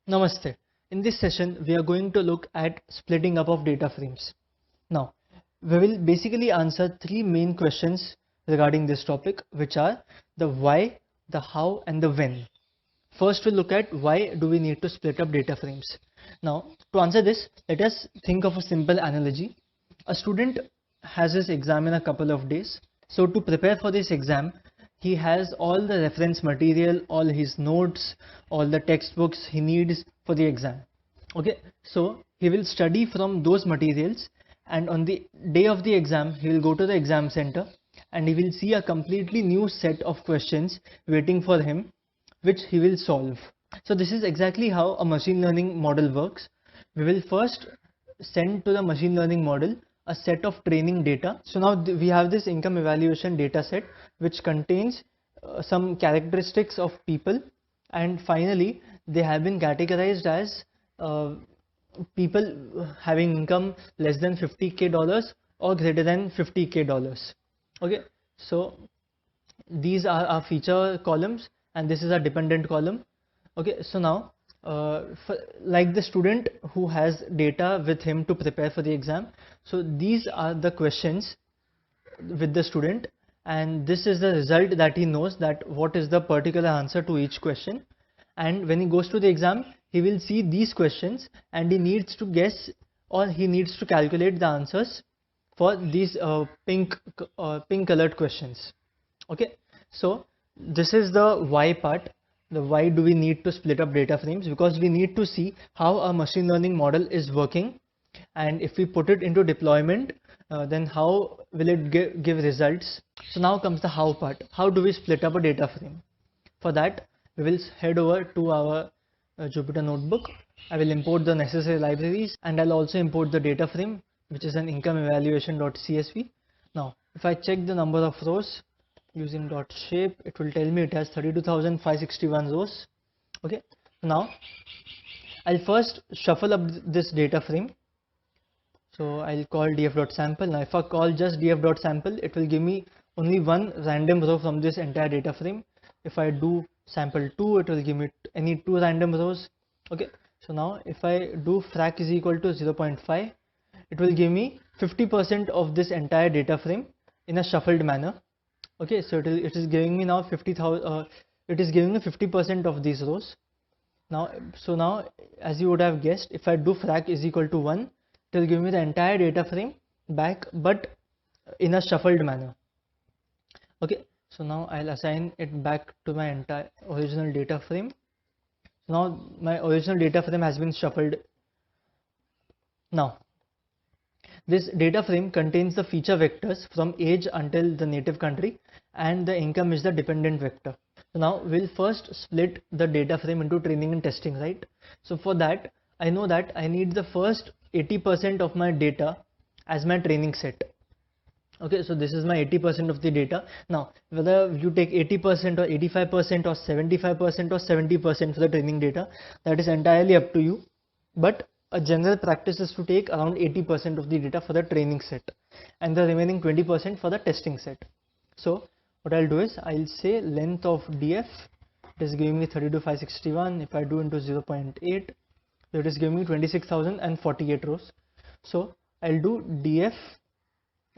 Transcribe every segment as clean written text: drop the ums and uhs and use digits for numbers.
Namaste. In this session, we are going to look at splitting up of data frames. Now, we will basically answer three main questions regarding this topic, which are the why, the how, and the when. First, we'll look at why do we need to split up data frames. Now, to answer this, let us think of a simple analogy. A student has his exam in a couple of days. So to prepare for this exam, he has all the reference material, all his notes, all the textbooks he needs for the exam. Okay, so he will study from those materials, and on the day of the exam, he will go to the exam center and he will see a completely new set of questions waiting for him, which he will solve. So this is exactly how a machine learning model works. We will first send to the machine learning model a set of training data. So now we have this income evaluation data set which contains some characteristics of people, and finally they have been categorized as uh, people having income less than 50k dollars or greater than 50k dollars. Okay, so these are our feature columns and this is our dependent column. Okay, so now like the student who has data with him to prepare for the exam, so these are the questions with the student, and this is the result that he knows that what is the particular answer to each question. And when he goes to the exam, he will see these questions and he needs to guess or he needs to calculate the answers for these pink colored questions. Okay, so this is the why part. The why do we need to split up data frames? Because we need to see how a machine learning model is working, and if we put it into deployment, then how will it give results. So now comes the how part. How do we split up a data frame? For that, we will head over to our Jupyter notebook. I will import the necessary libraries and I'll also import the data frame, which is an income evaluation.csv. Now if I check the number of rows using .shape, it will tell me it has 32,561 rows. Okay, now I'll first shuffle up this data frame. So I'll call df.sample. Now if I call just df.sample, it will give me only one random row from this entire data frame. If I do sample2, it will give me any two random rows. Okay, so now if I do frac is equal to 0.5, it will give me 50% of this entire data frame in a shuffled manner. Okay, so it is giving me now 50,000, it is giving me 50% of these rows. Now, so now as you would have guessed, if I do frac is equal to 1, it will give me the entire data frame back, but in a shuffled manner. Okay, so now I'll assign it back to my entire original data frame. So now my original data frame has been shuffled. Now this data frame contains the feature vectors from age until the native country, and the income is the dependent vector. So now we'll first split the data frame into training and testing, right? So for that, I know that I need the first 80% of my data as my training set. Okay, so this is my 80% of the data. Now whether you take 80% or 85% or 75% or 70% for the training data, that is entirely up to you, but a general practice is to take around 80% of the data for the training set and the remaining 20% for the testing set. So what I'll do is I'll say length of df, it is giving me 32,561. If I do into 0.8, so it is giving me 26,048 rows. So I'll do df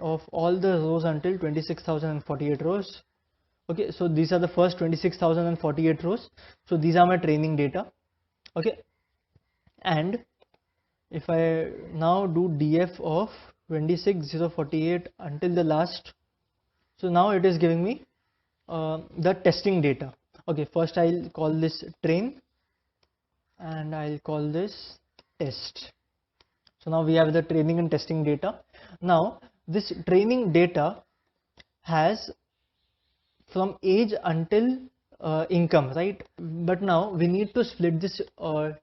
of all the rows until 26,048 rows. Okay, so these are the first 26,048 rows. So these are my training data. Okay, and if I now do df of 26,048 until the last, so now it is giving me the testing data. Okay, first I'll call this train and I'll call this test. So now we have the training and testing data. Now this training data has from age until income, right? But now we need to split this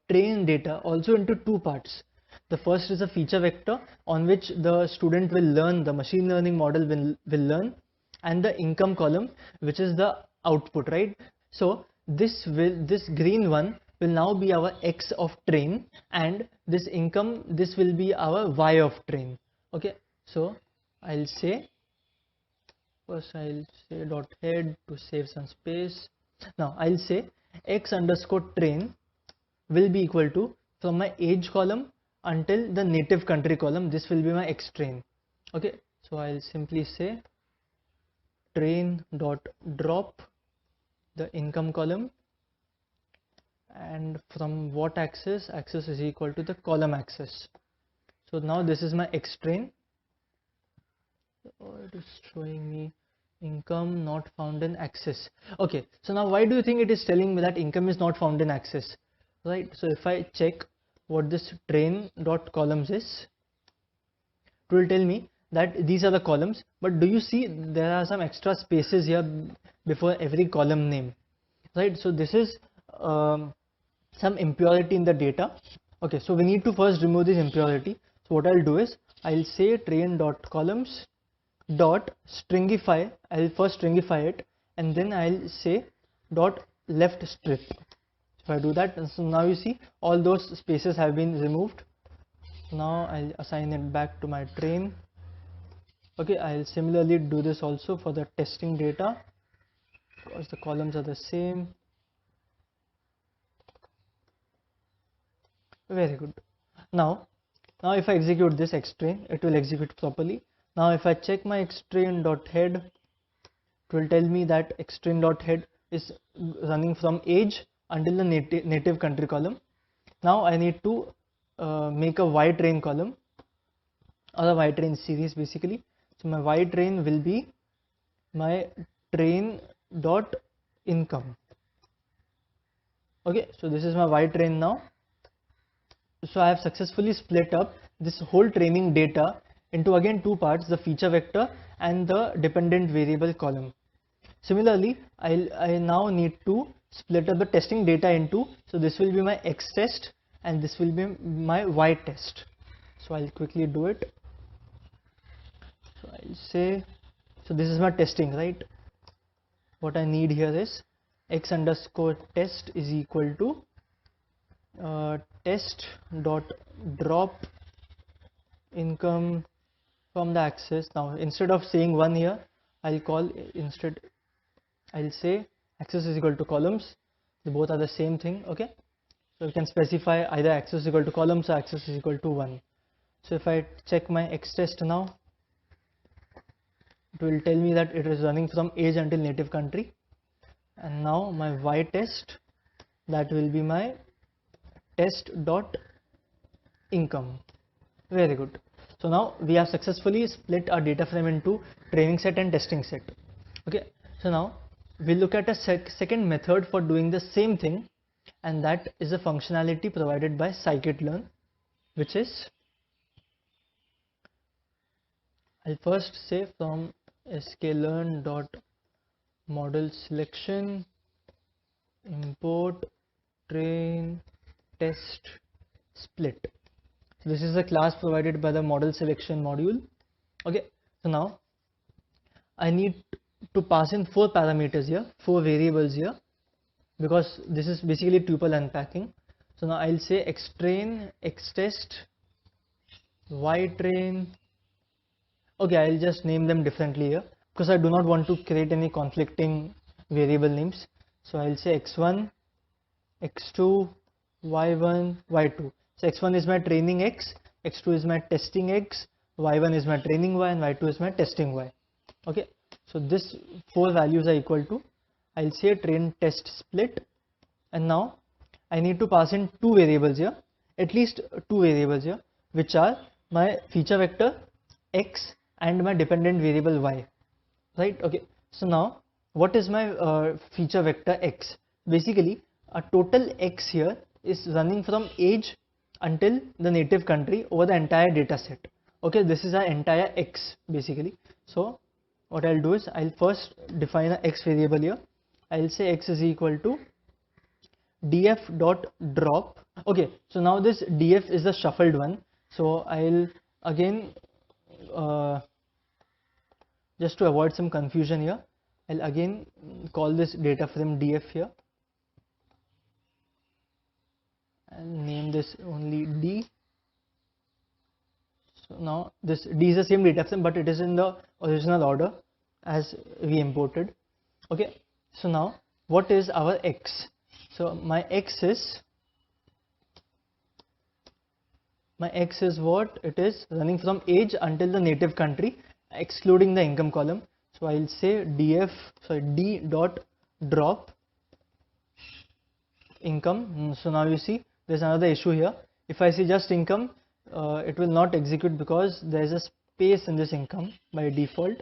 train data also into two parts. The first is a feature vector on which the student will learn, the machine learning model will learn, and the income column, which is the output, right? So this green one will now be our x of train, and this income, this will be our y of train. Okay, so I'll say, first I'll say dot head to save some space. Now I'll say x underscore train will be equal to, from my age column until the native country column, this will be my X train. Okay, so I'll simply say train dot drop the income column, and from what axis? Axis is equal to the column axis. So now this is my X train. Oh, it is showing me income not found in axis. Okay, so now why do you think it is telling me that income is not found in axis? Right, so if I check what this train dot columns is, it will tell me that these are the columns, but do you see there are some extra spaces here before every column name, right? So this is some impurity in the data. Okay, so we need to first remove this impurity. So what I'll do is I'll say train dot columns dot stringify. I'll first stringify it, and then I'll say dot left strip. If I do that, so now you see all those spaces have been removed. Now I'll assign it back to my train. Okay, I'll similarly do this also for the testing data, because the columns are the same. Very good. Now if I execute this X train, it will execute properly. Now if I check my X train dot head, it will tell me that X train dot head is running from age until the native country column. Now I need to make a Y train column, or a Y train series basically. So my Y train will be my train dot income. Okay, so this is my Y train now. So I have successfully split up this whole training data into again two parts, the feature vector and the dependent variable column. Similarly, I now need to split up the testing data into, so this will be my X test and this will be my Y test. So I'll quickly do it. So I'll say, so this is my testing, right? What I need here is X underscore test is equal to test dot drop income from the axis. Now instead of saying 1 here, I'll say axis is equal to columns. They both are the same thing. Okay, so you can specify either axis is equal to columns or axis is equal to 1. So if I check my X test now, it will tell me that it is running from age until native country. And now my Y test, that will be my test dot income. Very good. So now we have successfully split our data frame into training set and testing set. Okay, so now we'll look at a second method for doing the same thing, and that is a functionality provided by scikit-learn, which is, I'll first say from sklearn dot model selection import train test split. So this is a class provided by the model selection module. Okay, so now I need to pass in 4 parameters here, 4 variables here, because this is basically tuple unpacking. So now I'll say xtrain, xtest, ytrain. Okay, I'll just name them differently here because I do not want to create any conflicting variable names. So I'll say x1, x2, y1, y2. So x1 is my training x, x2 is my testing x, y1 is my training y, and y2 is my testing y. Okay, so this 4 values are equal to, I'll say train test split, and now I need to pass in 2 variables here, at least 2 variables here, which are my feature vector x and my dependent variable y, right? Okay, so now what is my feature vector x? Basically a total x here is running from age until the native country over the entire data set. Okay, this is our entire x basically. So what I'll do is I'll first define an x variable here. I'll say x is equal to df dot drop. Okay, so now this df is the shuffled one, so I'll again just to avoid some confusion here, I'll again call this data frame df here and name this only d. So now this d is the same data frame, but it is in the original order as we imported. Okay, so now what is our x? So my x is my x is what it is, running from age until the native country, excluding the income column. So I'll say d dot drop income. So now you see there's another issue here. If I say just income, it will not execute because there's a space in this income by default.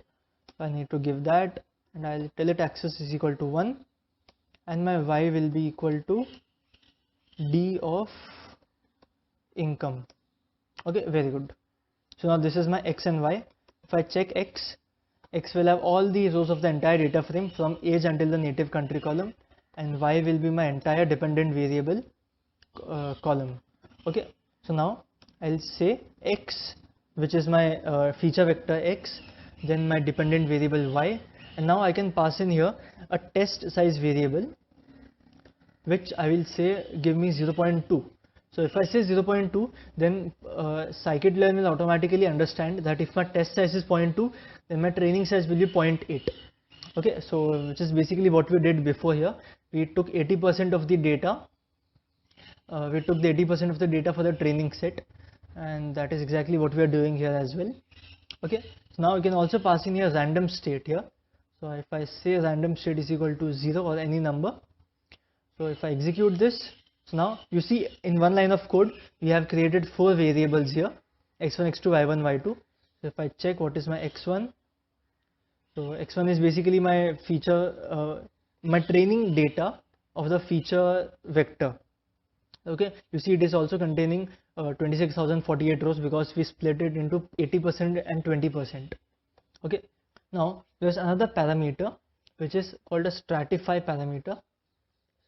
I need to give that, and I'll tell it access is equal to 1, and my y will be equal to d of income. Okay, very good. So now this is my x and y. If I check x will have all the rows of the entire data frame from age until the native country column, and y will be my entire dependent variable column. Okay, so now I'll say x, which is my feature vector x, then my dependent variable y, and now I can pass in here a test size variable, which I will say give me 0.2. So if I say 0.2, then scikit-learn will automatically understand that if my test size is 0.2, then my training size will be 0.8. Okay, so which is basically what we did before here. We took 80% of the data. We took the 80% of the data for the training set, and that is exactly what we are doing here as well. Okay, so now we can also pass in here random state here. So if I say random state is equal to 0 or any number, so if I execute this, so now you see in one line of code we have created 4 variables here, x1, x2, y1, y2. So if I check what is my x1, so x1 is basically my feature, my training data of the feature vector. Okay, you see it is also containing 26,048 rows because we split it into 80% and 20%. Okay, now there's another parameter which is called a stratify parameter.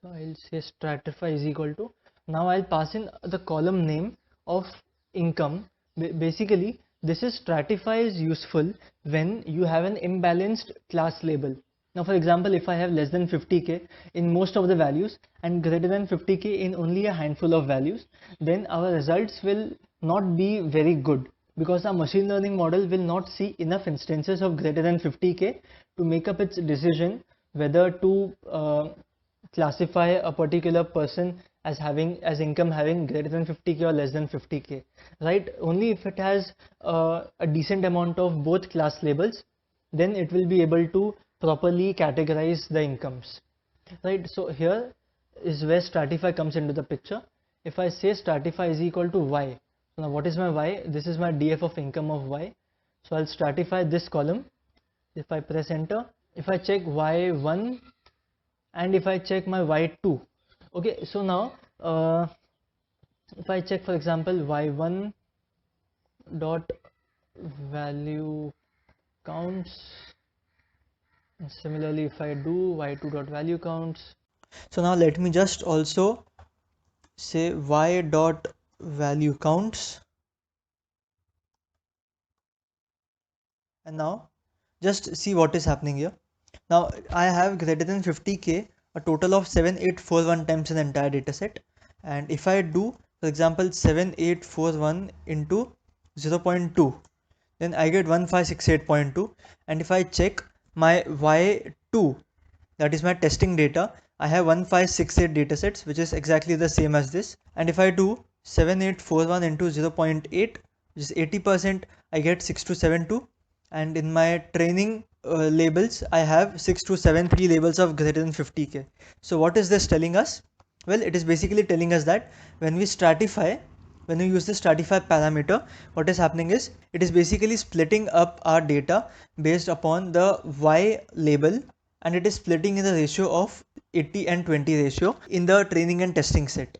So I'll say stratify is equal to, now I'll pass in the column name of income. Basically this is stratify is useful when you have an imbalanced class label. Now for example, if I have less than 50k in most of the values and greater than 50k in only a handful of values, then our results will not be very good because our machine learning model will not see enough instances of greater than 50k to make up its decision whether to classify a particular person as income having greater than 50k or less than 50k, right? Only if it has a decent amount of both class labels, then it will be able to properly categorize the incomes, right? So here is where stratify comes into the picture. If I say stratify is equal to y, so now what is my y? This is my df of income of y. So I'll stratify this column. If I press enter, if I check y1 and if I check my y2, okay, so now if I check for example y1 dot value counts, and similarly if I do y2 dot value counts, so now let me just also say y dot value counts, and now just see what is happening here. Now I have greater than 50k, a total of 7841 times in the entire data set, and if I do for example 7841 into 0.2, then I get 1568.2, and if I check my y2, that is my testing data, I have 1568 datasets, which is exactly the same as this. And if I do 7841 into 0.8, which is 80%, I get 6272, and in my training labels I have 6273 labels of greater than 50k. So what is this telling us? Well, it is basically telling us that when we stratify, when we use the stratify parameter, what is happening is it is basically splitting up our data based upon the y label, and it is splitting in the ratio of 80 and 20 ratio in the training and testing set.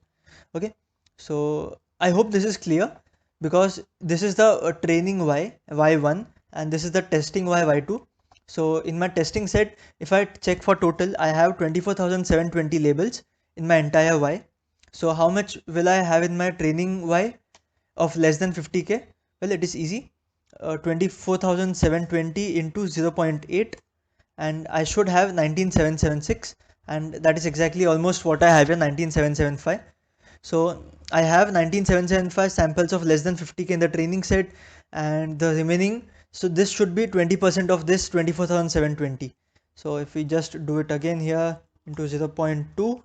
Okay, so I hope this is clear, because this is the training y1, and this is the testing y2. So in my testing set, if I check for total, I have 24,720 labels in my entire y. So how much will I have in my training y of less than 50k? Well, it is easy, 24,720 into 0.8, and I should have 19776, and that is exactly almost what I have here, 19775. So I have 19775 samples of less than 50k in the training set, and the remaining, so this should be 20% of this 24,720. So if we just do it again here into 0.2,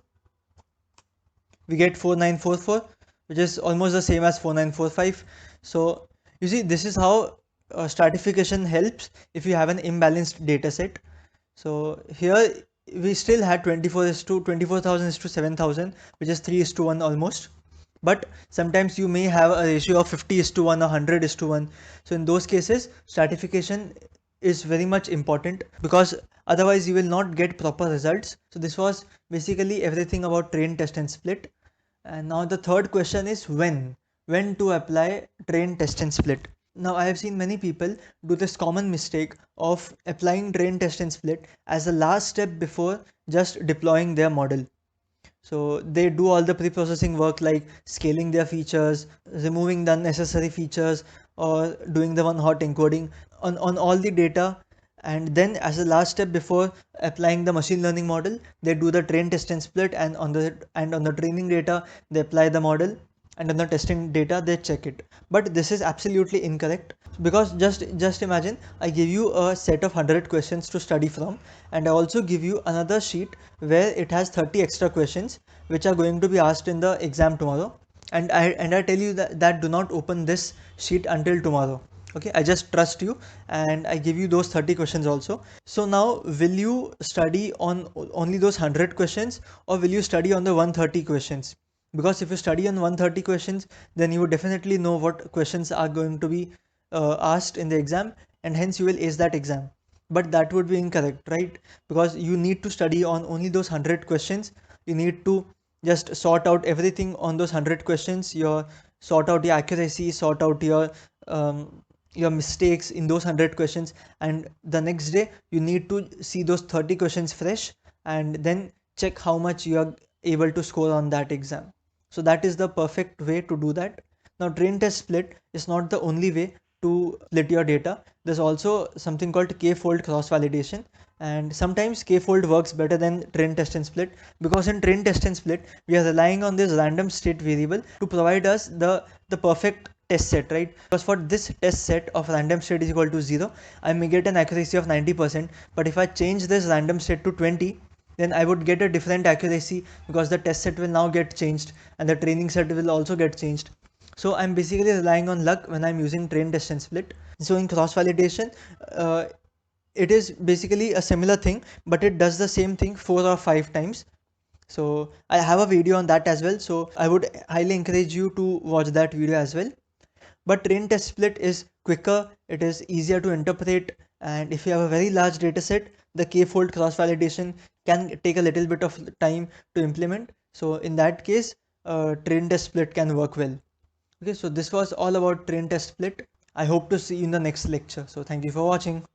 we get 4944. which is almost the same as 4945. So you see, this is how stratification helps if you have an imbalanced data set. So here we still had 24,000 is to 7,000, which is 3 is to 1 almost. But sometimes you may have a ratio of 50 is to 1 or 100 is to 1. So in those cases, stratification is very much important, because otherwise you will not get proper results. So this was basically everything about train, test and split. And now the third question is when to apply train, test and split. Now I have seen many people do this common mistake of applying train, test and split as the last step before just deploying their model. So they do all the pre-processing work like scaling their features, removing the unnecessary features, or doing the one hot encoding on all the data. And then as a last step before applying the machine learning model, they do the train, test and split, and on the training data they apply the model, and on the testing data they check it. But this is absolutely incorrect, because just imagine I give you a set of 100 questions to study from, and I also give you another sheet where it has 30 extra questions which are going to be asked in the exam tomorrow, and I tell you that do not open this sheet until tomorrow. Okay, I just trust you and I give you those 30 questions also. So now, will you study on only those 100 questions, or will you study on the 130 questions? Because if you study on 130 questions, then you would definitely know what questions are going to be asked in the exam, and hence you will ace that exam. But that would be incorrect, right? Because you need to study on only those 100 questions. You need to just sort out everything on those 100 questions. Sort out your accuracy, sort out your mistakes in those 100 questions, and the next day you need to see those 30 questions fresh, and then check how much you are able to score on that exam. So that is the perfect way to do that. Now train, test, split is not the only way to split your data. There's also something called k-fold cross validation, and sometimes k-fold works better than train, test and split, because in train, test and split we are relying on this random state variable to provide us the perfect test set, right? Because for this test set of random state is equal to 0, I may get an accuracy of 90%, but if I change this random state to 20, then I would get a different accuracy, because the test set will now get changed and the training set will also get changed. So I'm basically relying on luck when I'm using train, test and split. So in cross validation, it is basically a similar thing, but it does the same thing 4 or 5 times. So I have a video on that as well, so I would highly encourage you to watch that video as well. But train, test, split is quicker, it is easier to interpret, and if you have a very large data set, the k-fold cross validation can take a little bit of time to implement. So in that case, train, test, split can work well. Okay, so this was all about train, test, split. I hope to see you in the next lecture. So thank you for watching.